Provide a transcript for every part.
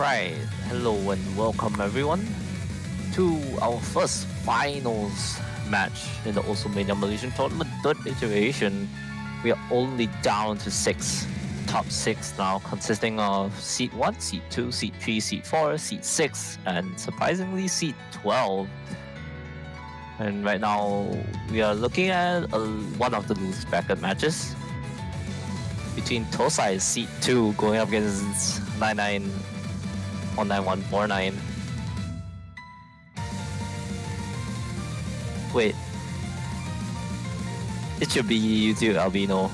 Alright, hello and welcome everyone to our first finals match in the Osomania Malaysian Tournament third iteration. We are only down to 6, top 6 now, consisting of seat 1, seat 2, seat 3, seat 4, seat 6, and surprisingly seat 12. And right now we are looking at one of the loose bracket matches between Tosai seat 2 going up against 99191149. Wait. It should be YtAlbin0.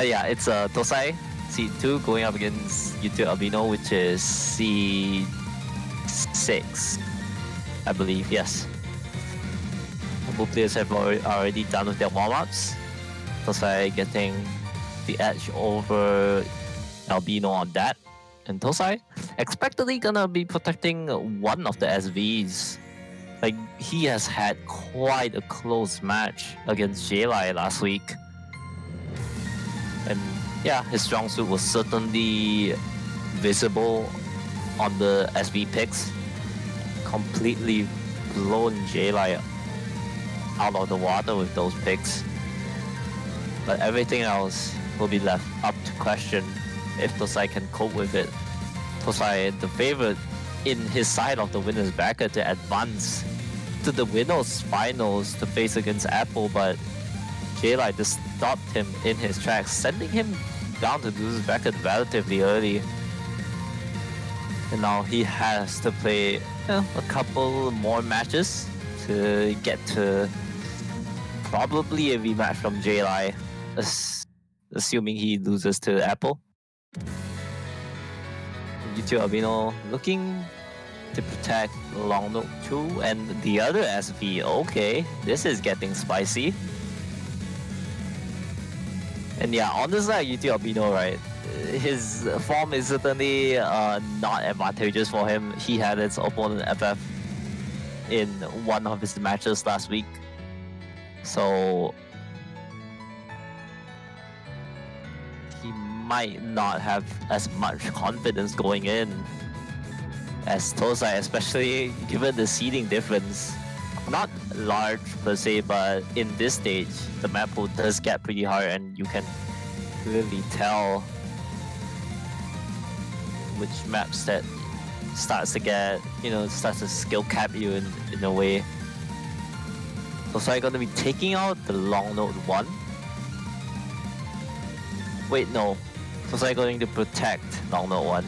Yeah, it's Tosai seat 2 going up against YtAlbin0, which is seat 6, I believe, yes. Both players have already done with their warm-ups. Tosai getting the edge over Albino on that. And Tosai expectedly gonna be protecting one of the SVs. Like, he has had quite a close match against J-Lai last week. And yeah, his strong suit was certainly visible on the SV picks. Completely blown J-Lai out of the water with those picks. But everything else will be left up to question if Tosai can cope with it. Tosai, the favorite in his side of the winner's bracket to advance to the winners finals to face against Apple, but J-Lai just stopped him in his tracks, sending him down to loser's bracket relatively early. And now he has to play a couple more matches to get to probably a rematch from J-Lai, assuming he loses to Apple. YtAlbin0 looking to protect long note 2 and the other SV. Okay, this is getting spicy. And yeah, on the side YtAlbin0, right, his form is certainly not advantageous for him. He had his opponent FF in one of his matches last week. So he might not have as much confidence going in as Tosai, especially given the seeding difference. Not large per se, but in this stage, the map pool does get pretty hard and you can really tell which maps that starts to skill cap you in a way. Tosai gonna be taking out the long note 1. Wait, no. Tosai going to protect long note 1.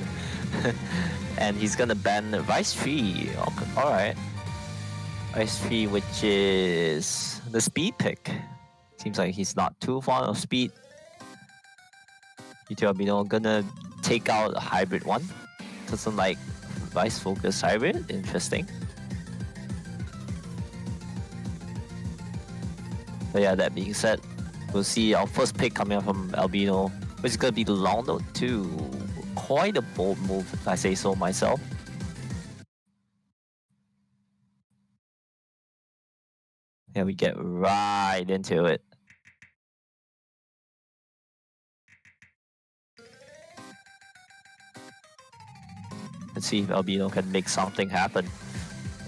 And he's gonna ban Vice 3. Alright. Vice 3, which is the speed pick. Seems like he's not too fond of speed. YtAlbin0 gonna take out Hybrid 1. Doesn't like Vice Focus Hybrid. Interesting. But yeah, that being said, we'll see our first pick coming up from Albino, which is gonna be the long note 2. Quite a bold move, if I say so myself. Yeah, we get right into it. Let's see if Albino can make something happen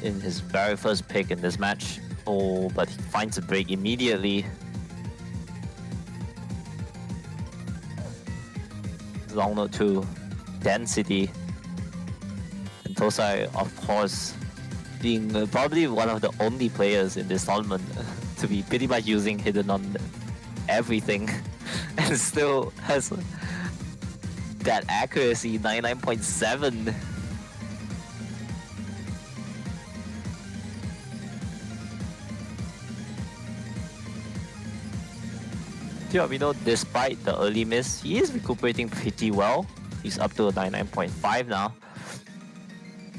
in his very first pick in this match. Oh, but he finds a break immediately. Long note 2, density. And Tosai, of course, being probably one of the only players in this tournament to be pretty much using hidden on everything and still has that accuracy, 99.7. YtAlbin0, despite the early miss, he is recuperating pretty well. He's up to a 99.5 now.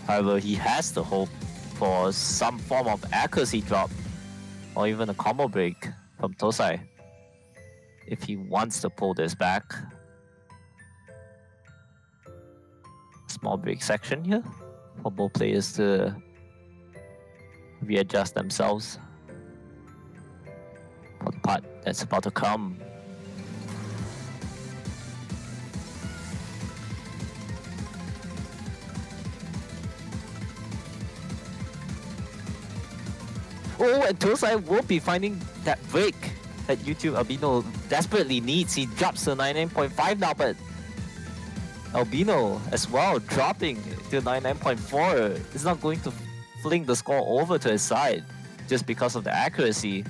However, he has to hope for some form of accuracy drop or even a combo break from Tosai if he wants to pull this back. Small break section here for both players to readjust themselves for the part that's about to come. Oh, and Tosai will be finding that break that YtAlbin0 desperately needs. He drops to 99.5 now, but Albino as well dropping to 99.4. It's not going to fling the score over to his side just because of the accuracy.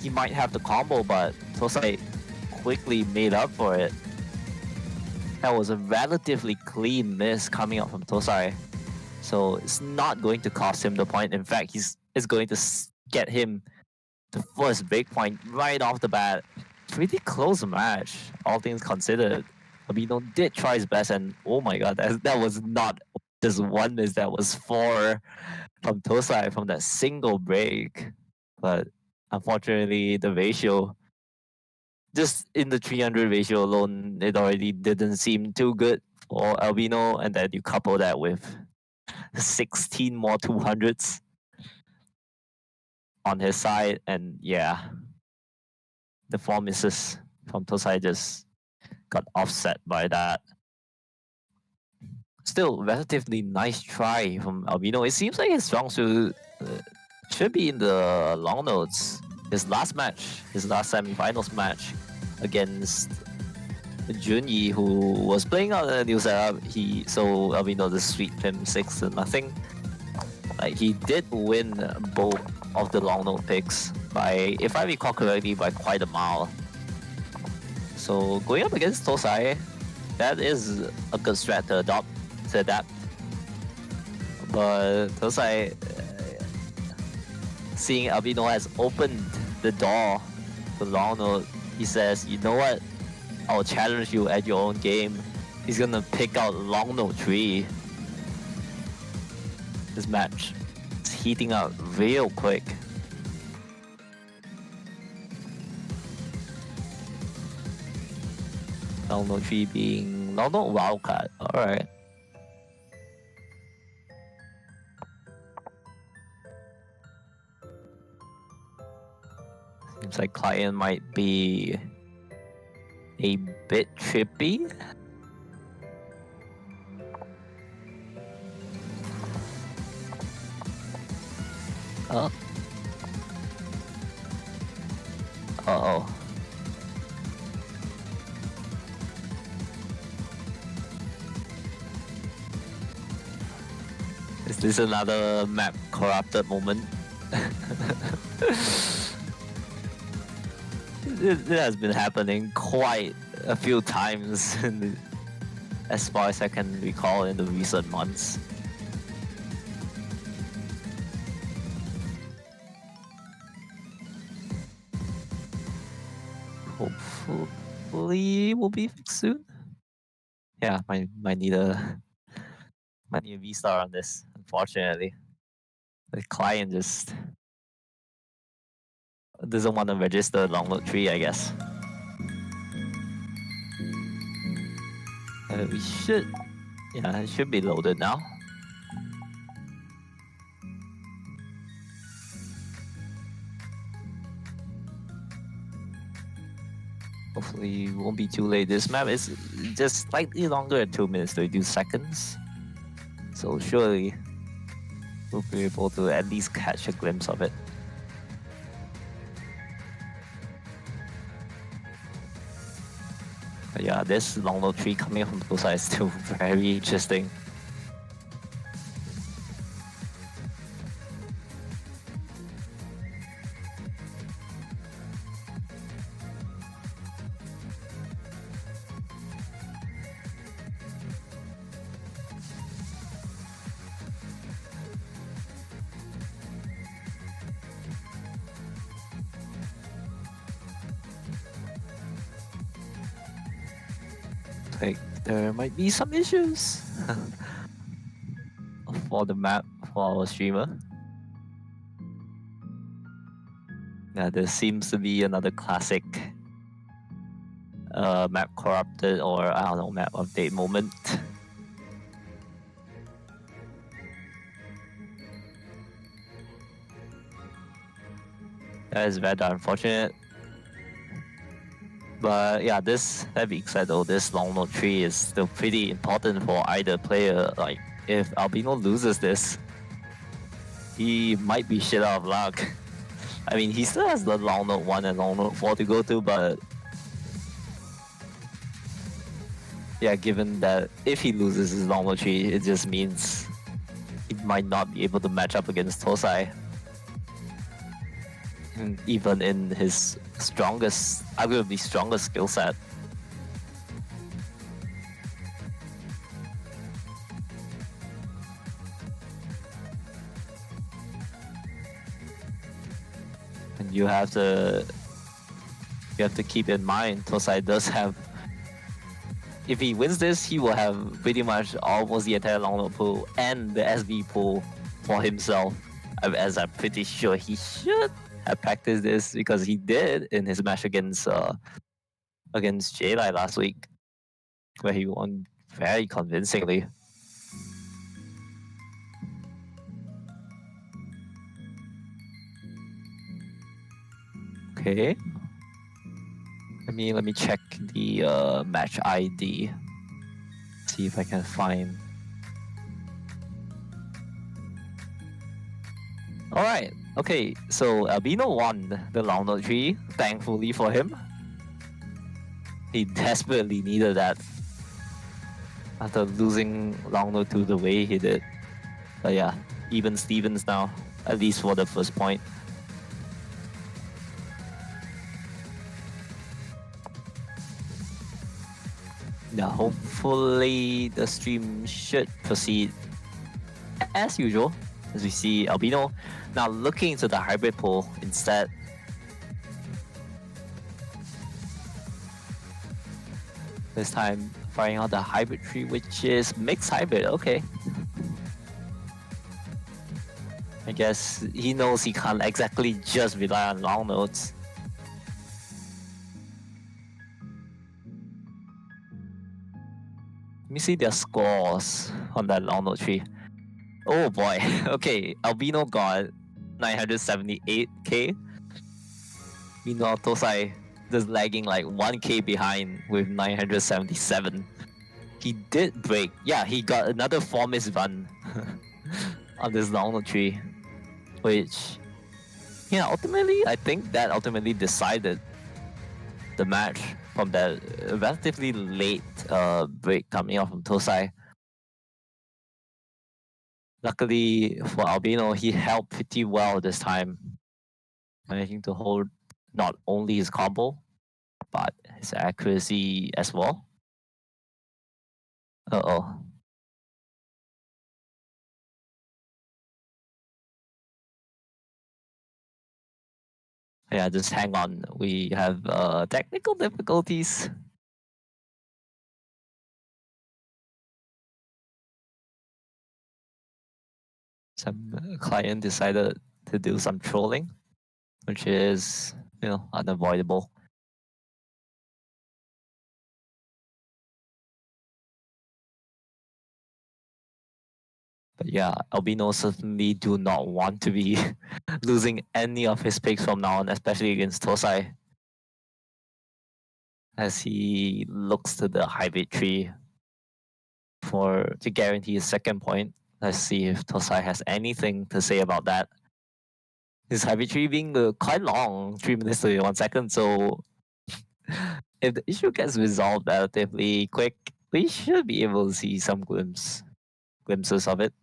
He might have the combo, but Tosai quickly made up for it. That was a relatively clean miss coming out from Tosai. So it's not going to cost him the point. In fact, it's going to get him the first break point right off the bat. Pretty close match, all things considered. Albino did try his best, and oh my god, that was not just one miss, that was 4 from Tosai from that single break. But unfortunately, the ratio, just in the 300 ratio alone, it already didn't seem too good for Albino, and then you couple that with 16 more 200s on his side, and yeah, the 4 misses from Tosai just got offset by that. Still, relatively nice try from Albino. It seems like his strong suit should be in the long notes. His last match, his last semifinals match against Junyi, who was playing on a new setup, so Albino just sweeped him 6-0. Like, he did win both of the long note picks by, if I recall correctly, by quite a mile. So going up against Tosai, that is a good strat to adapt. But Tosai, seeing Albino has opened the door to long note, he says, you know what? I'll challenge you at your own game. He's gonna pick out long note 3. This match is heating up real quick. Long note 3 being long note wildcard. Alright. Seems like client might be a bit trippy. Oh. Uh-oh. Is this another map corrupted moment? It has been happening quite a few times as far as I can recall in the recent months. Hopefully we'll be fixed soon. Yeah, might need a restart on this, unfortunately. The client just doesn't want to register long note 3, I guess. We should, yeah, it should be loaded now. Hopefully it won't be too late. This map is just slightly longer at 2 minutes 32 seconds. So surely we'll be able to at least catch a glimpse of it. But yeah, this long note 3 coming from both sides is still very interesting. Like, there might be some issues for the map for our streamer. Yeah, there seems to be another classic map corrupted, or I don't know, map update moment. That is rather unfortunate. But yeah, that being said though, this long note 3 is still pretty important for either player. Like, if Albino loses this, he might be shit out of luck. I mean, he still has the long note 1 and long note 4 to go to, but yeah, given that if he loses his long note 3, it just means he might not be able to match up against Tosai. And even in his strongest, arguably strongest skill set. And you have to keep in mind, Tosai does have, if he wins this, he will have pretty much almost the entire long note pool and the SB pool for himself, as I'm pretty sure he should have practiced this because he did in his match against J-Lai last week, where he won very convincingly. Okay. Let me check the match ID. See if I can find. All right. Okay. So Albino won the long note 3. Thankfully for him, he desperately needed that after losing long note 2 the way he did. But yeah, even Stevens now, at least for the first point. Yeah, hopefully the stream should proceed as usual, as we see Albino now looking into the hybrid pool instead. This time firing out the hybrid tree, which is mixed hybrid. Okay. I guess he knows he can't exactly just rely on long notes. Let me see their scores on that long note tree. Oh boy. Okay, Albino got 978k. Meanwhile, Tosai just lagging like 1k behind with 977. He did break. Yeah, he got another 4 miss run on this long note tree. Which, yeah, ultimately, I think that ultimately decided the match from that relatively late break coming out from Tosai. Luckily for Albino, he held pretty well this time, managing to hold not only his combo, but his accuracy as well. Uh-oh. Yeah, just hang on. We have technical difficulties. Some client decided to do some trolling, which is, unavoidable. But yeah, Albino certainly do not want to be losing any of his picks from now on, especially against Tosai. As he looks to the hybrid tree to guarantee his second point. Let's see if Tosai has anything to say about that. His hybrid tree being quite long, 3 minutes 31 seconds, so if the issue gets resolved relatively quick, we should be able to see some glimpses of it.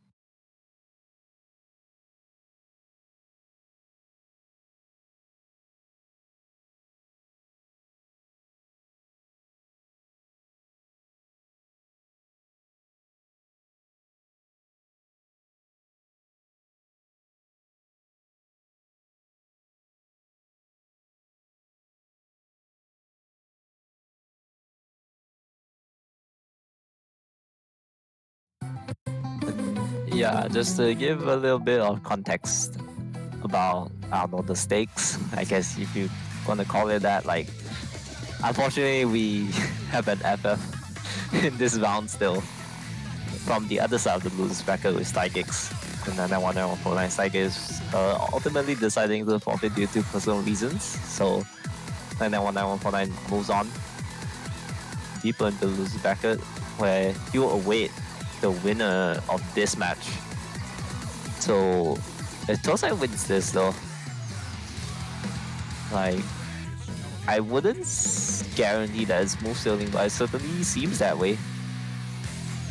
Yeah, just to give a little bit of context about, I don't know, the stakes, I guess if you want to call it that. Like, unfortunately, we have an FF in this round still. From the other side of the losers bracket with Stygix. And then 149 Stygix ultimately deciding to forfeit due to personal reasons. So 991949 moves on deeper into the losers bracket, where he will await the winner of this match. So If Tosai wins this though, like, I wouldn't guarantee that it's smooth sailing, but it certainly seems that way.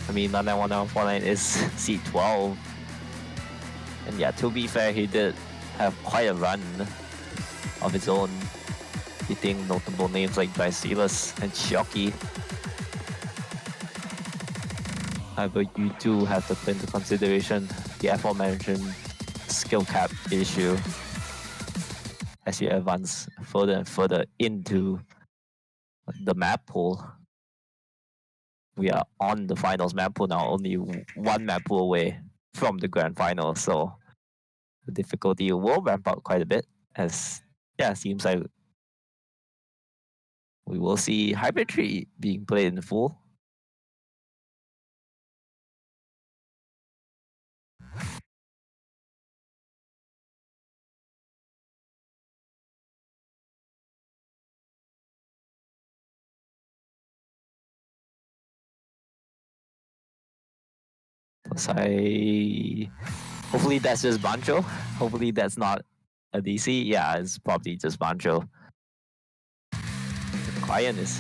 I mean, 991949 is seed 12. And yeah, to be fair, he did have quite a run of his own, hitting notable names like Drysilas and Shocky. However, you do have to put into consideration the aforementioned skill cap issue as you advance further and further into the map pool. We are on the finals map pool now, only one map pool away from the grand final, so the difficulty will ramp up quite a bit as, yeah, seems like we will see Hybrid Tree being played in full. Hopefully that's just Bancho. Hopefully that's not a DC. Yeah, it's probably just Bancho. The client is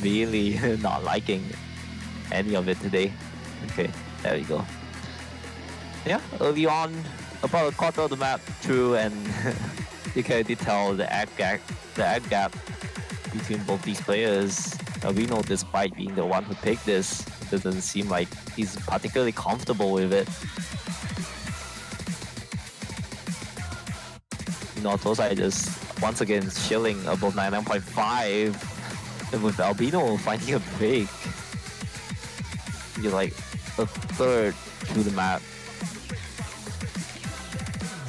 really not liking any of it today. Okay, there we go. Yeah, early on, about a quarter of the map through, and you can already tell the egg gap between both these players. YtAlbin0, despite being the one who picked this, doesn't seem like he's particularly comfortable with it. Tosai just once again chilling above 99.5, and with YtAlbin0 finding a break. You're like a third through the map.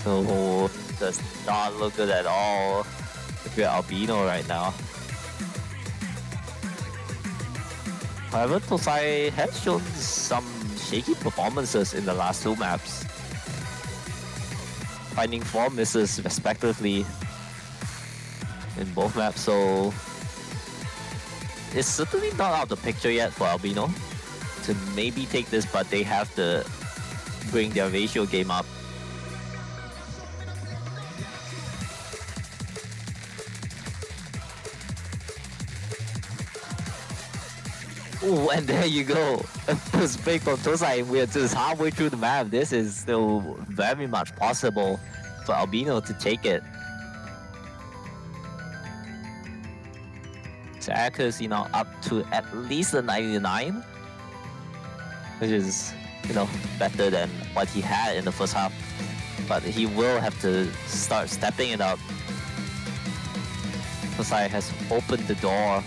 So does not look good at all if you're YtAlbin0 right now. However, Tosai has shown some shaky performances in the last two maps, finding 4 misses respectively in both maps, so it's certainly not out of the picture yet for YtAlbin0 to maybe take this, but they have to bring their ratio game up. Oh, and there you go. First break from Tosai. We're just halfway through the map. This is still very much possible for YtAlbin0 to take it. So accuracy now up to at least a 99, which is, better than what he had in the first half. But he will have to start stepping it up. Tosai has opened the door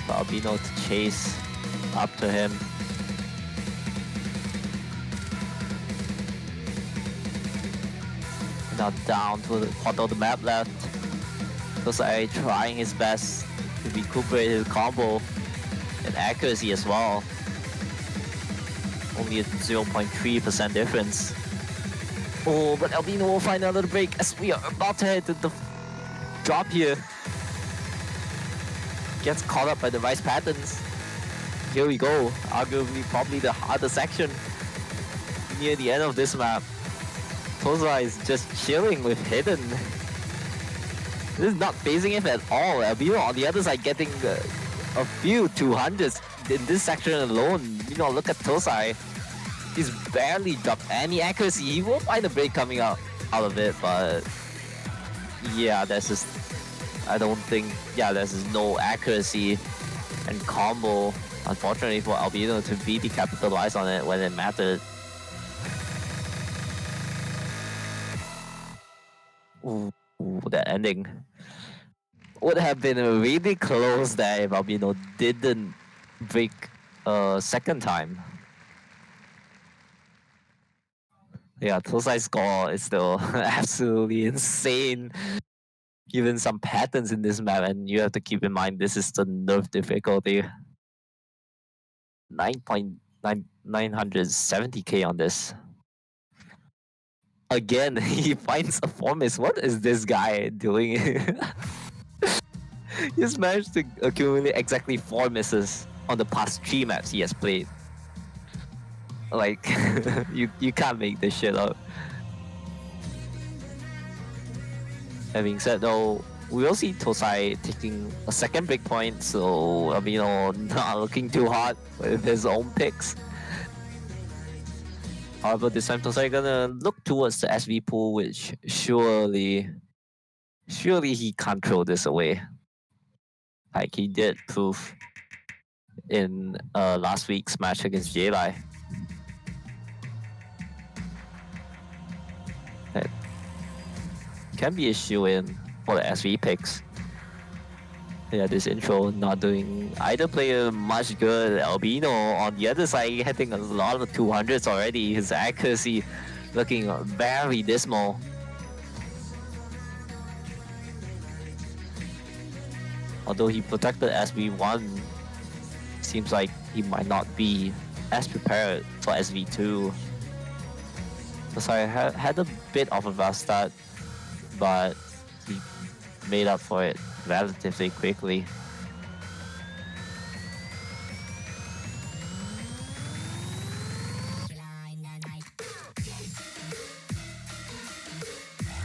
for YtAlbin0 to chase up to him. Now down to the quarter of the map left. Tosai trying his best to recuperate his combo and accuracy as well. Only a 0.3% difference. Oh, but YtAlbin0 will find another break as we are about to head to the drop here. Gets caught up by the Rice patterns. Here we go. Arguably probably the hardest section near the end of this map. Tosai is just chilling with Hidden. This is not phasing him at all. YtAlbin0 on the other side getting a few 200s in this section alone. Look at Tosai. He's barely dropped any accuracy. He will find a break coming out of it, but yeah, there's just, I don't think, there's just no accuracy and combo, unfortunately, for YtAlbin0 to really capitalize on it when it mattered. Ooh, that ending would have been really close there if YtAlbin0 didn't break a second time. Yeah, Tosai's score is still absolutely insane. Given some patterns in this map, and you have to keep in mind this is the nerf difficulty. 970k on this. Again, he finds a 4 miss. What is this guy doing? He's managed to accumulate exactly 4 misses on the past 3 maps he has played. Like, you can't make this shit up. Having said though, we will see Tosai taking a second big point, so Albino not looking too hot with his own picks. However, this time Tosai gonna look towards the SV pool, which surely he can't throw this away. Like he did prove in last week's match against J-Lai. That can be a shoe-in for the SV picks. Yeah, this intro not doing either player much good. Albino on the other side hitting a lot of 200s already. His accuracy looking very dismal. Although he protected SV1, seems like he might not be as prepared for SV2. So I had a bit of a rough start, but he made up for it relatively quickly.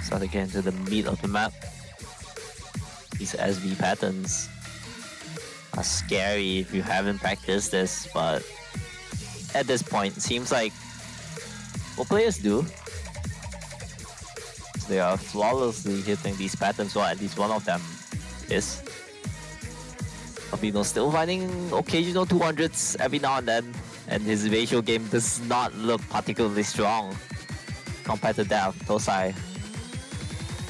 Start again to the meat of the map. These SV patterns are scary if you haven't practiced this, but at this point, it seems like what players do, they are flawlessly hitting these patterns, or at least one of them is. Albino still finding occasional 200s every now and then, and his ratio game does not look particularly strong compared to that of Tosai,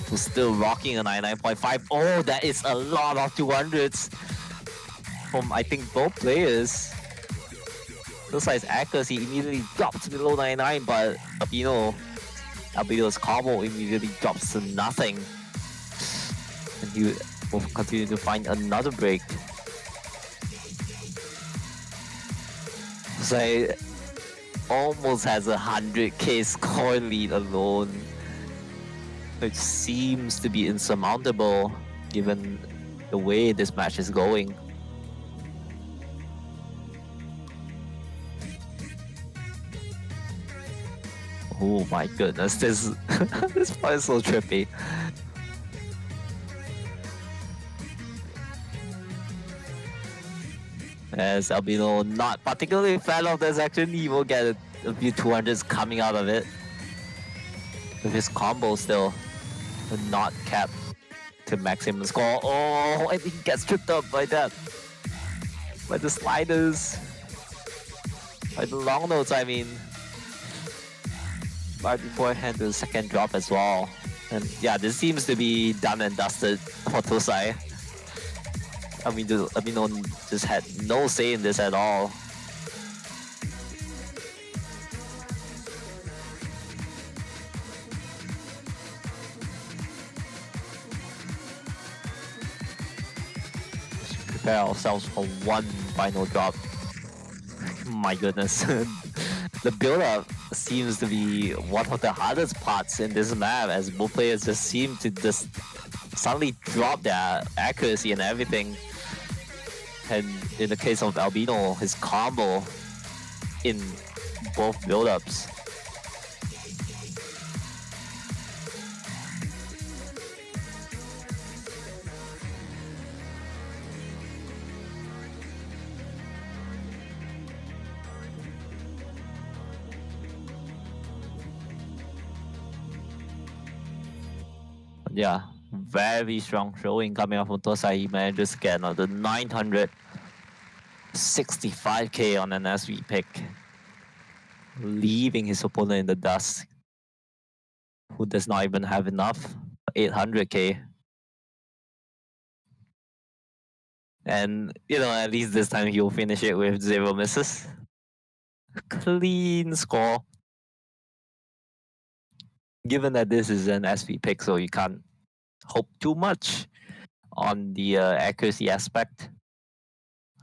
who's still rocking a 99.5. Oh, that is a lot of 200s from, I think, both players. Tosai's accuracy immediately drops below 99, but Albino's combo immediately drops to nothing. And he will continue to find another break. Tosai almost has a 100k score lead alone, which seems to be insurmountable given the way this match is going. Oh my goodness, this this part is so trippy. As Albino not particularly a fan of this action, he will get a few 200s coming out of it. With his combo still not capped to maximum score. Oh, I think he gets tripped up by that. By the sliders. By the long notes, I mean. Right beforehand, the second drop as well. And yeah, this seems to be done and dusted for Tosai. I mean, Albino just had no say in this at all. Let's prepare ourselves for one final drop. My goodness. The build-up seems to be one of the hardest parts in this map, as both players just seem to just suddenly drop their accuracy and everything. And in the case of Albino, his combo in both build-ups. Yeah, very strong showing coming up from Tosai. He manages to get another 965k on an SV pick, leaving his opponent in the dust, who does not even have enough 800k. And, you know, at least this time he'll finish it with 0 misses. Clean score. Given that this is an SV pick, so you can't hope too much on the accuracy aspect.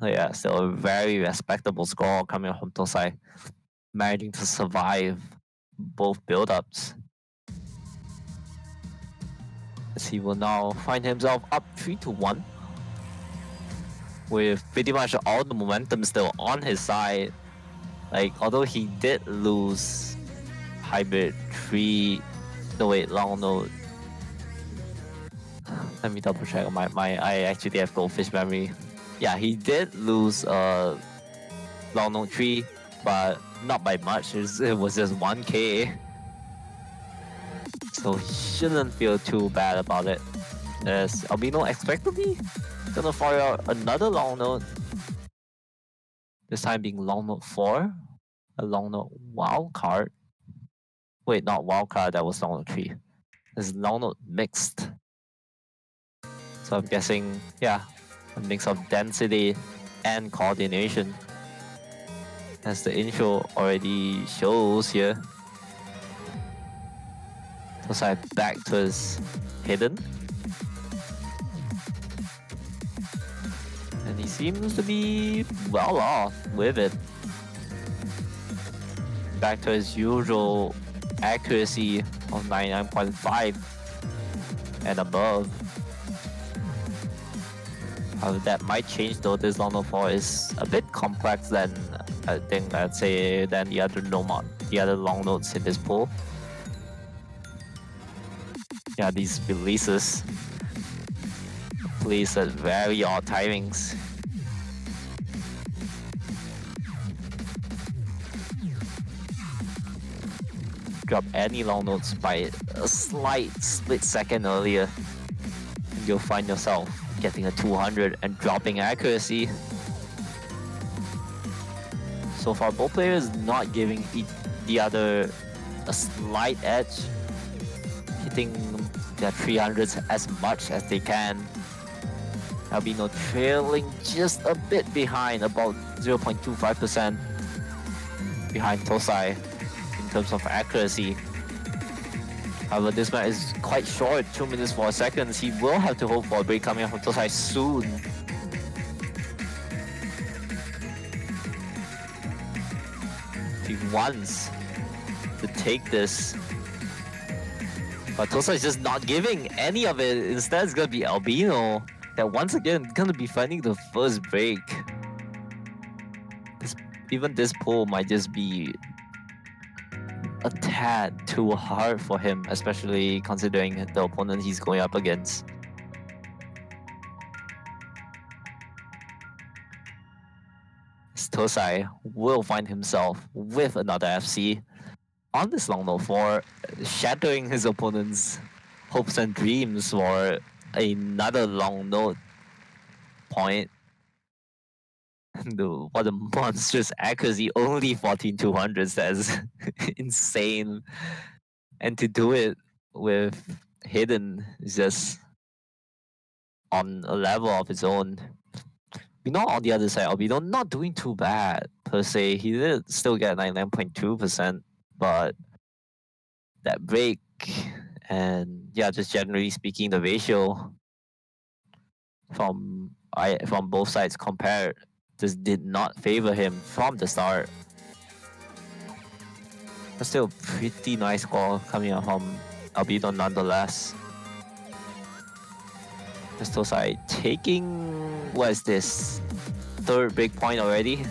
Yeah, still a very respectable score coming from Tosai, managing to survive both build-ups. As he will now find himself up 3-1, with pretty much all the momentum still on his side. Like, although he did lose hybrid 3, no wait, long note. Let me double check on I actually have goldfish memory. Yeah, he did lose long note 3, but not by much. It was just 1k. So he shouldn't feel too bad about it. As Albino expectedly gonna fire out another long note. This time being long note 4. A long note wild card. Wait, not wild card, that was long note 3. This is long note mixed. So I'm guessing, yeah, a mix of density and coordination. As the intro already shows here. Tosai back to his hidden. And he seems to be well off with it. Back to his usual accuracy of 99.5 and above. However, that might change though. This long note 4 is a bit complex than I'd say than the other long notes in this pool. Yeah, these releases at very odd timings. Drop any long notes by a slight split second earlier, and you'll find yourself getting a 200 and dropping accuracy. So far, both players not giving the other a slight edge, hitting their 300s as much as they can. Albino trailing just a bit behind, about 0.25% behind Tosai in terms of accuracy. However, this match is quite short, 2 minutes 4 seconds. He will have to hope for a break coming up from Tosai soon. If he wants to take this. But Tosai is just not giving any of it. Instead, it's gonna be Albino that once again gonna be finding the first break. Even this pull might just be a tad too hard for him, especially considering the opponent he's going up against. Tosai will find himself with another FC on this long note 4, shattering his opponent's hopes and dreams for another long note point. What a monstrous accuracy, only 14,200s, that's insane. And to do it with hidden is just on a level of its own. Not on the other side, Albino not doing too bad per se. He did still get 99.2%, but that break and yeah, just generally speaking, the ratio from both sides compared just did not favor him from the start. But still, pretty nice score coming out from Albino nonetheless. Tosai taking, what is this, third big point already?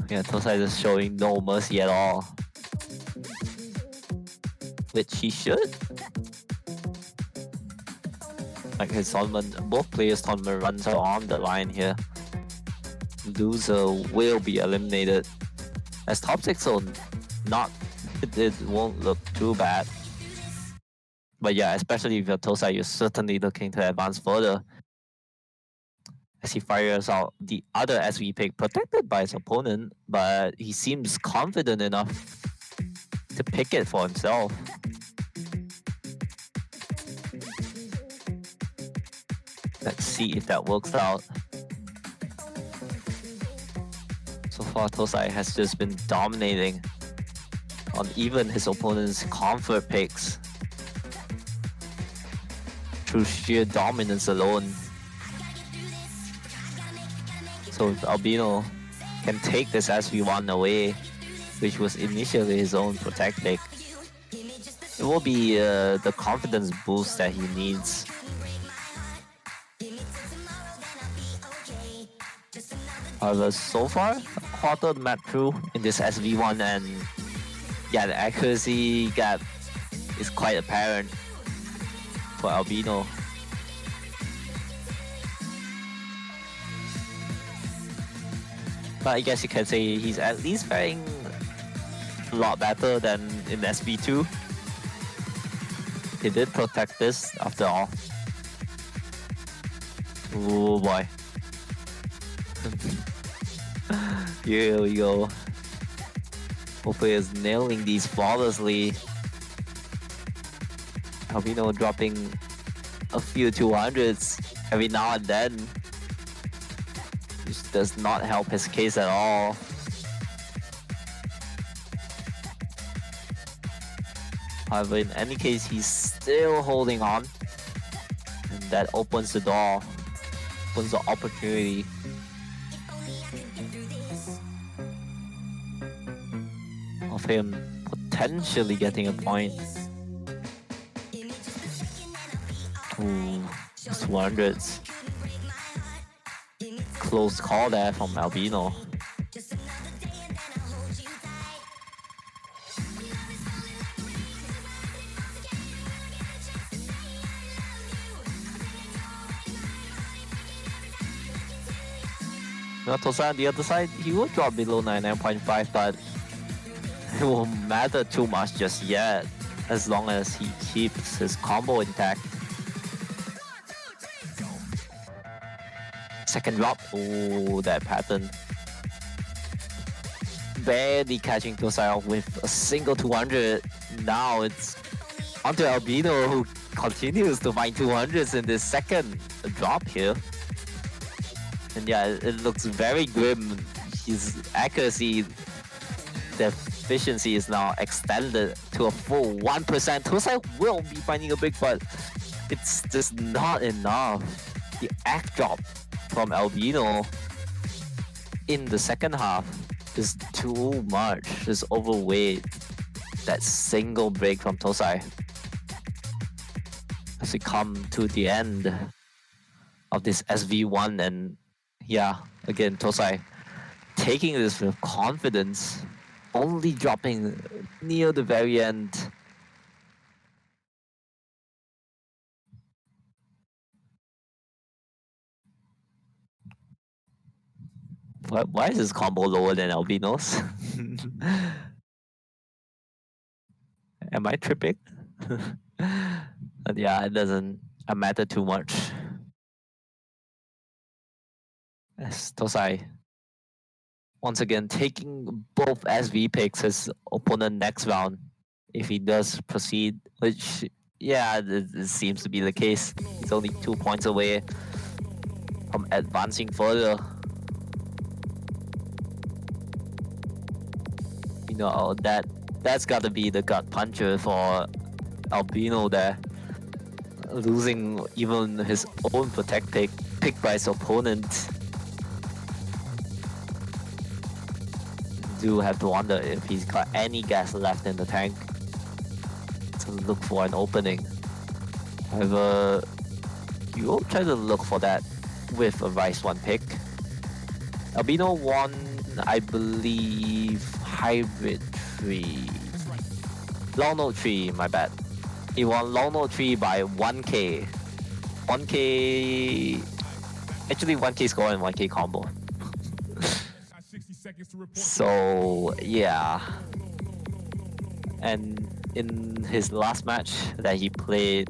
Yeah, Tosai is showing no mercy at all. Which he should. Like his tournament, both players' tournament runs are on the line here. Loser will be eliminated. As top 6 will not, it won't look too bad. But yeah, especially if you're Tosai, you're certainly looking to advance further. As he fires out the other SV pick, protected by his opponent, but he seems confident enough to pick it for himself. Let's see if that works out. So far, Tosai has just been dominating on even his opponent's comfort picks through sheer dominance alone. So if Albino can take this SV1 away, which was initially his own protect pick, it will be the confidence boost that he needs. However, so far, a quarter of the map through in this SV1, and yeah, the accuracy gap is quite apparent for Albino. But I guess you can say he's at least faring a lot better than in SV2. He did protect this after all. Oh boy. Here we go. Hopefully is nailing these flawlessly. Albino dropping a few 200s every now and then, which does not help his case at all. However, in any case, he's still holding on, and that opens the door, opens the opportunity. Of him potentially getting a point. Ooh, 200s. Close call there from Albino. Now Tosa on the other side, he will drop below 99.5, but it won't matter too much just yet, as long as he keeps his combo intact. Second drop, ooh, that pattern. Barely catching Tosai off with a single 200. Now it's onto Albino, who continues to find 200s in this second drop here. And yeah, it looks very grim. His accuracy, the efficiency is now extended to a full 1%. Tosai will be finding a big, but it's just not enough. The act drop from Albino in the second half is too much. Just overweight that single break from Tosai. As we come to the end of this SV1, and yeah, again, Tosai taking this with confidence, only dropping near the very end. Why is this combo lower than Albino's? Am I tripping? But yeah, it doesn't matter too much. As Tosai once again taking both SV picks his opponent next round if he does proceed, which yeah, it seems to be the case. He's only 2 points away from advancing further. You know, that's gotta be the gut puncher for Albino there. Losing even his own protect pick by his opponent. Do have to wonder if he's got any gas left in the tank to look for an opening. However, you will try to look for that with a Rice 1 pick. Albino won, I believe, Hybrid 3. Long Note 3, my bad. He won Long Note 3 by 1k. 1k... Actually 1k score and 1k combo. So yeah, and in his last match that he played,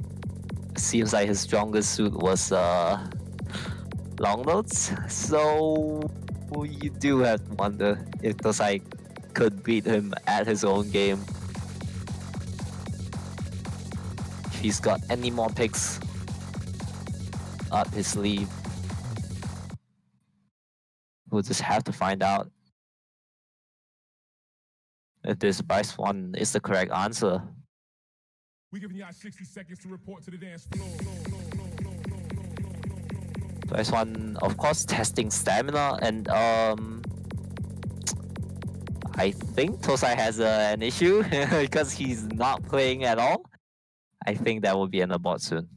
seems like his strongest suit was long notes. So you do have to wonder if Tosai could beat him at his own game. If he's got any more picks up his sleeve, we'll just have to find out if this Bryce 1 is the correct answer. We're giving y'all 60 seconds to report to the dance floor. Bryce 1, of course, testing stamina, and I think Tosai has an issue because he's not playing at all. I think that will be an abort soon.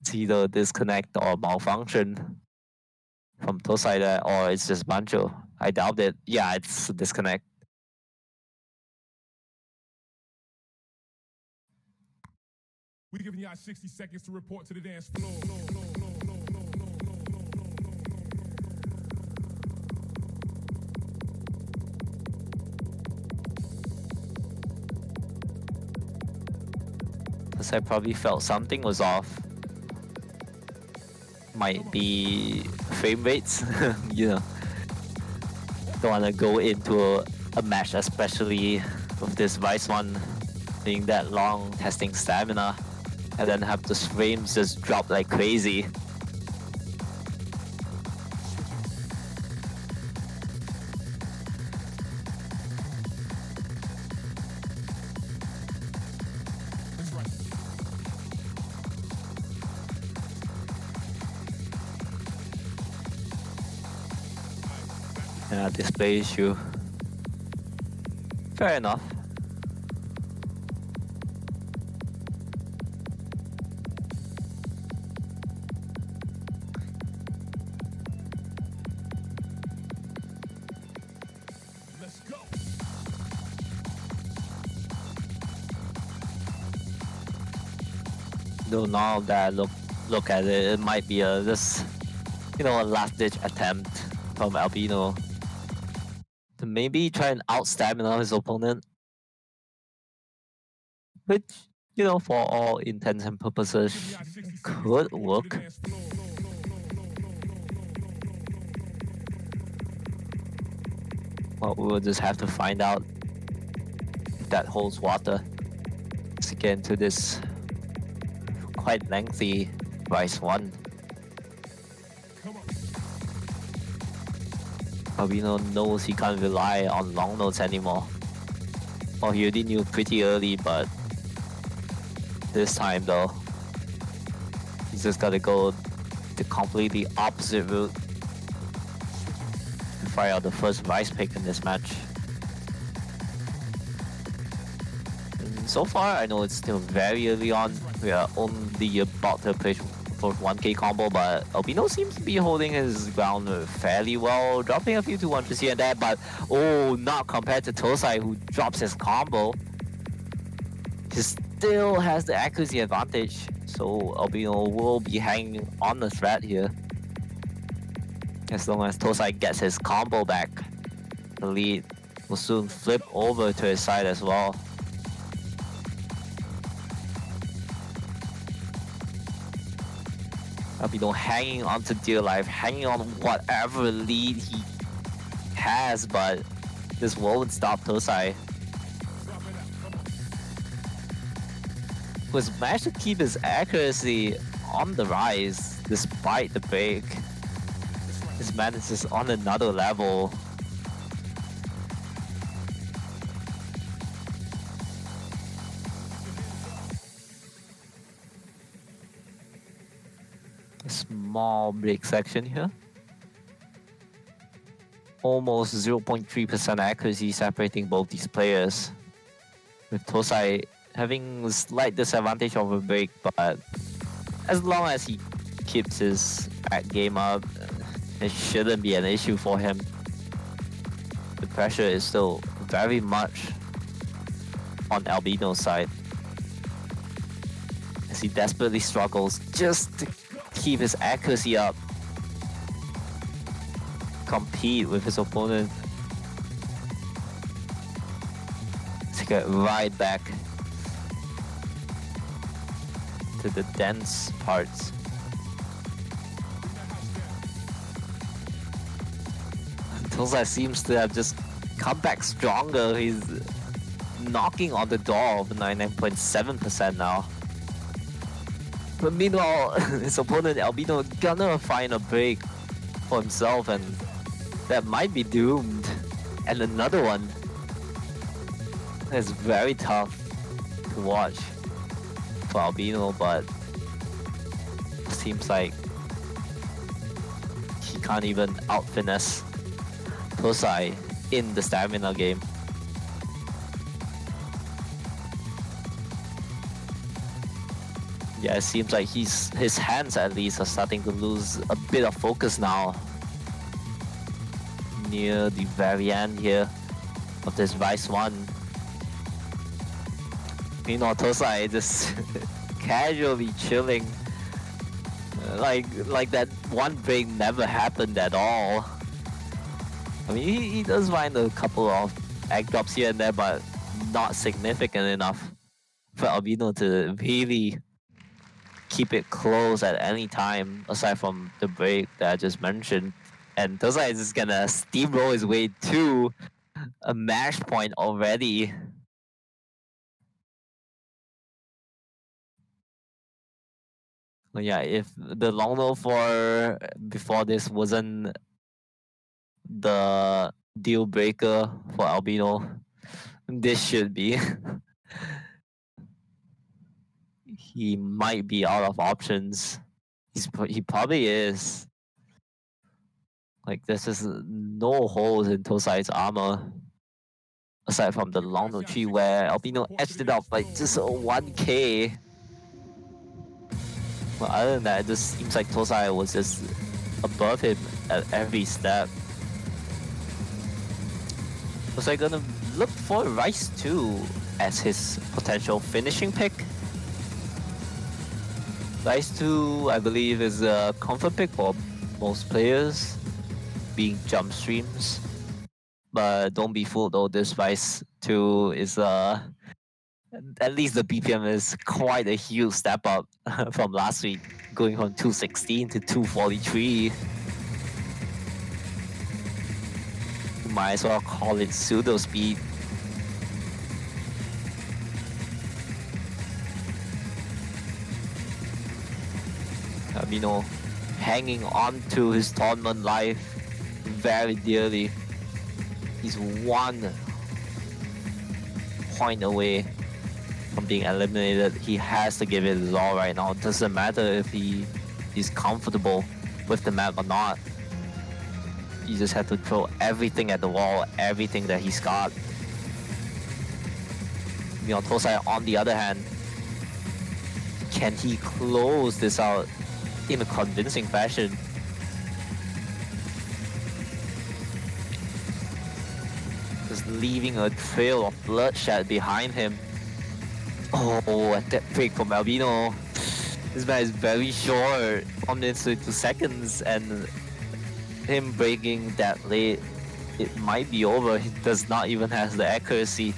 It's either disconnect or malfunction from Tosai there, or it's just Bancho. I doubt it. Yeah, it's a disconnect. We're giving y'all 60 seconds to report to the dance floor. Because I probably felt something was off. Might be frame rates, you know. Don't want to go into a match, especially with this YtAlbin being that long, testing stamina, and then have the frames just drop like crazy. That's right. Yeah, display issue. Fair enough. Let's go. Though now that I look at it, it might be a just a last ditch attempt from Albino to maybe try and out stamina his opponent, which for all intents and purposes Giving y'all 60 seconds to could report to the work. dance floor. Well, we will just have to find out if that holds water. Let's get into this quite lengthy YtAlbin. Come on. Albino knows he can't rely on long notes anymore. Well, he already knew pretty early, but this time though, he's just gotta go the completely opposite route to fire out the first Vice pick in this match. And so far, I know it's still very early on. We are only about to approach for 1k combo, but Albino seems to be holding his ground fairly well, dropping a few 200s here and there, but not compared to Tosai, who drops his combo. He still has the accuracy advantage, so Albino will be hanging on the thread here. As long as Tosai gets his combo back, the lead will soon flip over to his side as well. Albino hanging on to dear life, hanging on whatever lead he has, but this won't stop Tosai, Drop it out. Come on. who's managed to keep his accuracy on the rise despite the break. His man is just on another level. A small break section here. Almost 0.3% accuracy separating both these players, with Tosai having a slight disadvantage of a break, but as long as he keeps his back game up, it shouldn't be an issue for him. The pressure is still very much on Albino's side, as he desperately struggles just to keep his accuracy up, compete with his opponent, to get right back to the dense parts. Tosai seems to have just come back stronger. He's knocking on the door of 99.7% now. But meanwhile, his opponent Albino gonna find a break for himself, and that might be doomed. And another one. It's very tough to watch for Albino, but seems like he can't even out finesse Tosai in the stamina game. Yeah, it seems like his hands at least are starting to lose a bit of focus now. Near the very end here of this Vice 1. Meanwhile, Tosai just casually chilling. Like that one break never happened at all. I mean, he does find a couple of egg drops here and there, but not significant enough for Albino to really keep it close at any time, aside from the break that I just mentioned. And Tosai is just gonna steamroll his way to a match point already. But yeah, if the long roll for before this wasn't the deal breaker for Albino, this should be. He might be out of options. He probably is. Like there's just no holes in Tosai's armor. Aside from the long no tree where Albino edged it up by just 1k. But other than that, it just seems like Tosai was just above him at every step. Tosai gonna look for Rice 2 as his potential finishing pick. Rice 2, I believe, is a comfort pick for most players, being jump streams. But don't be fooled though, this Vice 2 is at least the BPM is quite a huge step up from last week, going from 216 to 243. You might as well call it pseudo speed. Albino hanging on to his tournament life very dearly. He's 1 point away from being eliminated. He has to give it his all right now. It doesn't matter if he's comfortable with the map or not. He just had to throw everything at the wall, everything that he's got. You know, Tosai, on the other hand, can he close this out in a convincing fashion? Just leaving a trail of bloodshed behind him. Oh, at that break from Albino. This man is very short, 1 minute to 2 seconds, and him breaking that late, it might be over. He does not even have the accuracy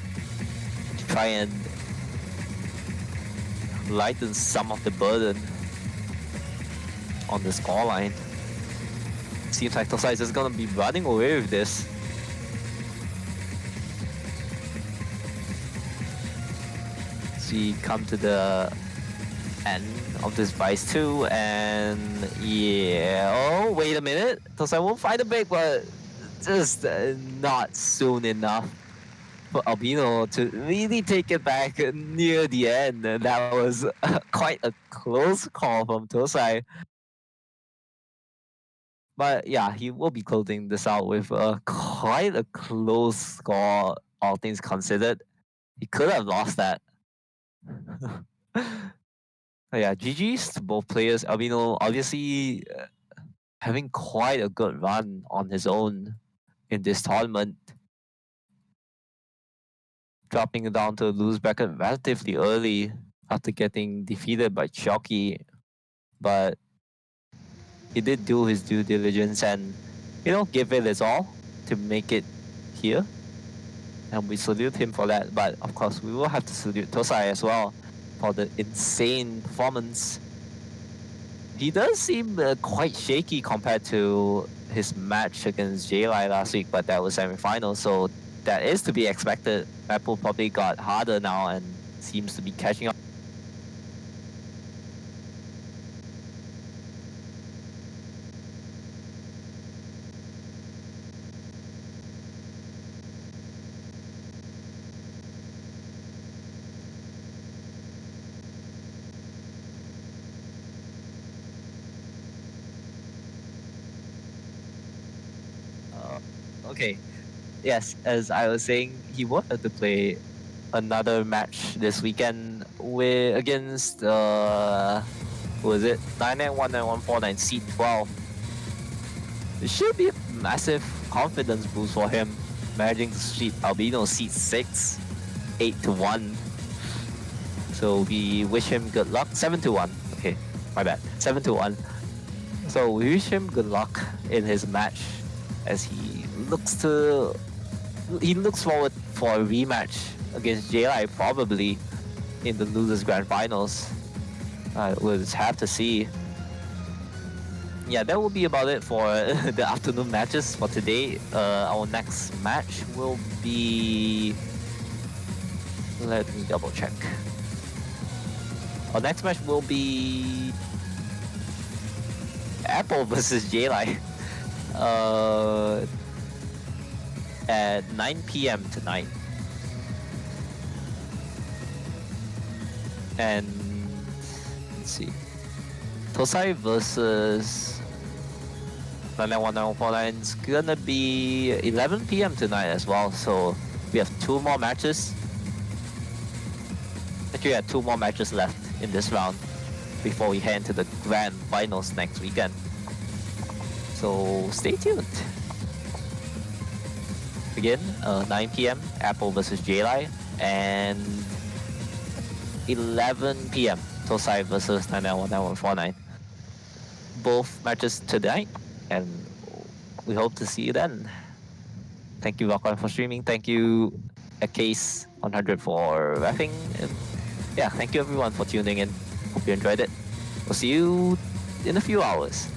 to try and lighten some of the burden on the scoreline. Seems like Tosai is just gonna be running away with this. We come to the end of this Vice 2, and yeah, oh wait a minute, Tosai won't find a break, but just not soon enough for Albino to really take it back near the end. And that was quite a close call from Tosai. But yeah, he will be closing this out with quite a close score, all things considered. He could have lost that. Yeah, GG's to both players. Albino obviously having quite a good run on his own in this tournament. Dropping down to lose bracket relatively early after getting defeated by Chalky. But he did do his due diligence and, you know, give it his all to make it here. And we salute him for that. But of course, we will have to salute Tosai as well for the insane performance. He does seem quite shaky compared to his match against J-Lai last week, but that was semi-final, so that is to be expected. Apple probably got harder now and seems to be catching up. Okay. Yes, as I was saying, he wanted to play another match this weekend with against who was it? 991949 seed 12. It should be a massive confidence boost for him, managing to sweep Albino seed 6, 8-1. So we wish him good luck. 7-1. Okay, my bad. 7-1. So we wish him good luck in his match as he looks forward for a rematch against JLI probably in the losers grand finals. We'll just have to see. Yeah, that will be about it for the afternoon matches for today. Our next match will be. Let me double check. Our next match will be Apple versus JLI at 9 p.m. tonight. And let's see. Tosai versus 991949 is gonna be 11 p.m. tonight as well. So we have 2 more matches. Actually, we have 2 more matches left in this round before we head into the grand finals next weekend. So stay tuned. Again, 9 p.m. Apple versus JLI, and 11 p.m. Tosai versus 991949. Both matches tonight, and we hope to see you then. Thank you, Valkon, for streaming. Thank you, Case 100 for rapping. And yeah, thank you everyone for tuning in. Hope you enjoyed it. We'll see you in a few hours.